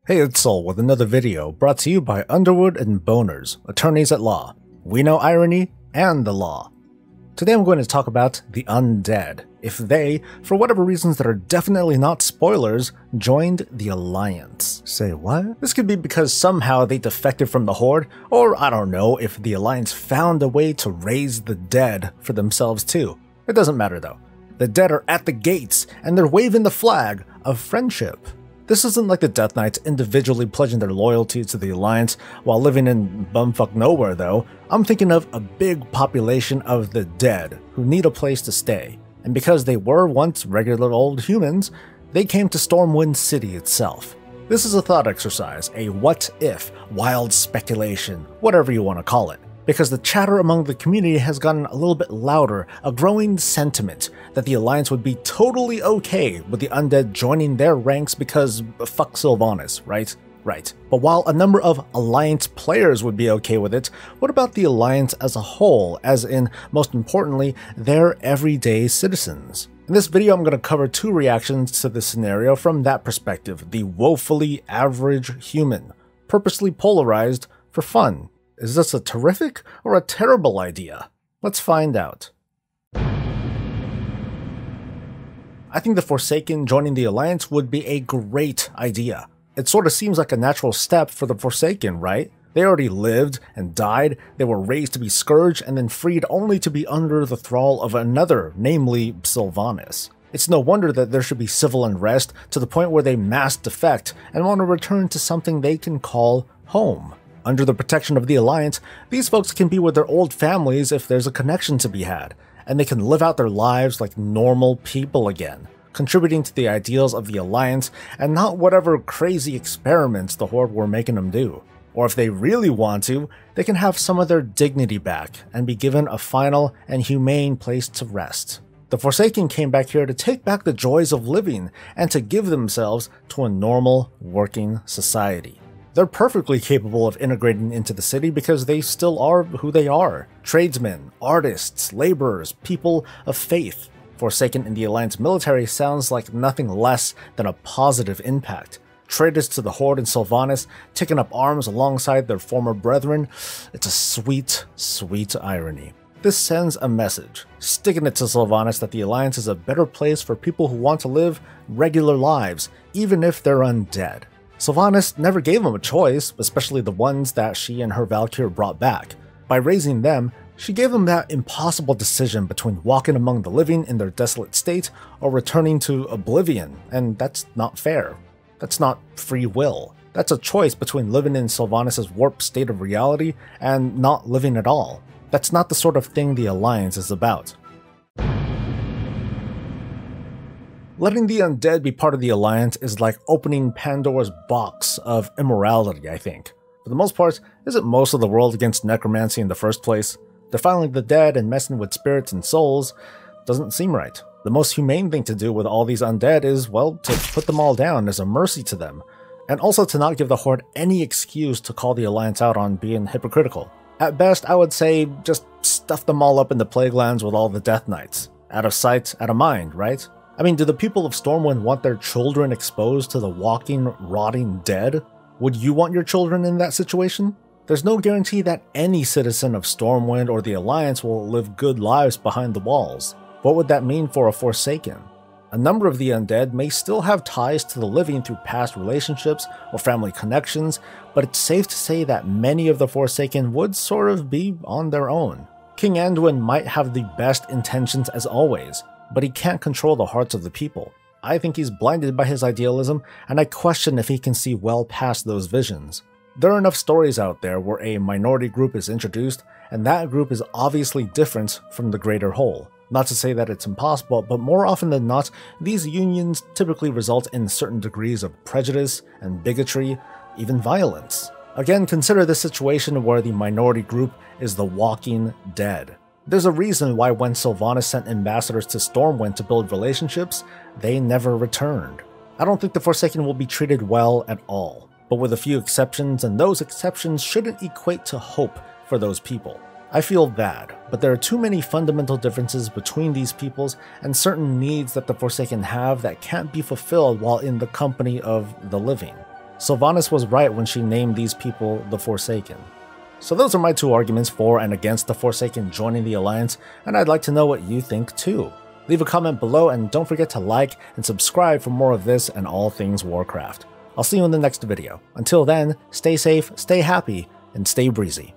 Hey, it's Sol with another video brought to you by Underwood and Boners, attorneys at law. We know irony and the law. Today I'm going to talk about the Undead, if they, for whatever reasons that are definitely not spoilers, joined the Alliance. Say what? This could be because somehow they defected from the Horde, or I don't know if the Alliance found a way to raise the dead for themselves too. It doesn't matter though. The dead are at the gates, and they're waving the flag of friendship. This isn't like the Death Knights individually pledging their loyalty to the Alliance while living in bumfuck nowhere though. I'm thinking of a big population of the dead who need a place to stay. And because they were once regular old humans, they came to Stormwind City itself. This is a thought exercise, a what if, wild speculation, whatever you want to call it. Because the chatter among the community has gotten a little bit louder, a growing sentiment that the Alliance would be totally okay with the Undead joining their ranks because fuck Sylvanas, right? Right. But while a number of Alliance players would be okay with it, what about the Alliance as a whole, as in, most importantly, their everyday citizens? In this video, I'm going to cover two reactions to this scenario from that perspective, the woefully average human, purposely polarized for fun. Is this a terrific or a terrible idea? Let's find out. I think the Forsaken joining the Alliance would be a great idea. It sort of seems like a natural step for the Forsaken, right? They already lived and died, they were raised to be scourged and then freed only to be under the thrall of another, namely Sylvanas. It's no wonder that there should be civil unrest to the point where they mass defect and want to return to something they can call home. Under the protection of the Alliance, these folks can be with their old families if there's a connection to be had, and they can live out their lives like normal people again, contributing to the ideals of the Alliance and not whatever crazy experiments the Horde were making them do. Or if they really want to, they can have some of their dignity back and be given a final and humane place to rest. The Forsaken came back here to take back the joys of living and to give themselves to a normal, working society. They're perfectly capable of integrating into the city because they still are who they are. Tradesmen, artists, laborers, people of faith. Forsaken in the Alliance military sounds like nothing less than a positive impact. Traitors to the Horde and Sylvanas, taking up arms alongside their former brethren. It's a sweet, sweet irony. This sends a message, sticking it to Sylvanas that the Alliance is a better place for people who want to live regular lives, even if they're undead. Sylvanas never gave them a choice, especially the ones that she and her Valkyr brought back. By raising them, she gave them that impossible decision between walking among the living in their desolate state or returning to oblivion, and that's not fair. That's not free will. That's a choice between living in Sylvanas' warped state of reality and not living at all. That's not the sort of thing the Alliance is about. Letting the Undead be part of the Alliance is like opening Pandora's box of immorality, I think. For the most part, isn't most of the world against necromancy in the first place? Defiling the dead and messing with spirits and souls doesn't seem right. The most humane thing to do with all these undead is, well, to put them all down as a mercy to them, and also to not give the Horde any excuse to call the Alliance out on being hypocritical. At best, I would say just stuff them all up in the Plaguelands with all the Death Knights. Out of sight, out of mind, right? I mean, do the people of Stormwind want their children exposed to the walking, rotting dead? Would you want your children in that situation? There's no guarantee that any citizen of Stormwind or the Alliance will live good lives behind the walls. What would that mean for a Forsaken? A number of the Undead may still have ties to the living through past relationships or family connections, but it's safe to say that many of the Forsaken would sort of be on their own. King Anduin might have the best intentions as always, but he can't control the hearts of the people. I think he's blinded by his idealism, and I question if he can see well past those visions. There are enough stories out there where a minority group is introduced, and that group is obviously different from the greater whole. Not to say that it's impossible, but more often than not, these unions typically result in certain degrees of prejudice and bigotry, even violence. Again, consider this situation where the minority group is the walking dead. There's a reason why when Sylvanas sent ambassadors to Stormwind to build relationships, they never returned. I don't think the Forsaken will be treated well at all, but with a few exceptions, and those exceptions shouldn't equate to hope for those people. I feel bad, but there are too many fundamental differences between these peoples and certain needs that the Forsaken have that can't be fulfilled while in the company of the living. Sylvanas was right when she named these people the Forsaken. So those are my two arguments for and against the Forsaken joining the Alliance, and I'd like to know what you think too. Leave a comment below and don't forget to like and subscribe for more of this and all things Warcraft. I'll see you in the next video. Until then, stay safe, stay happy, and stay breezy.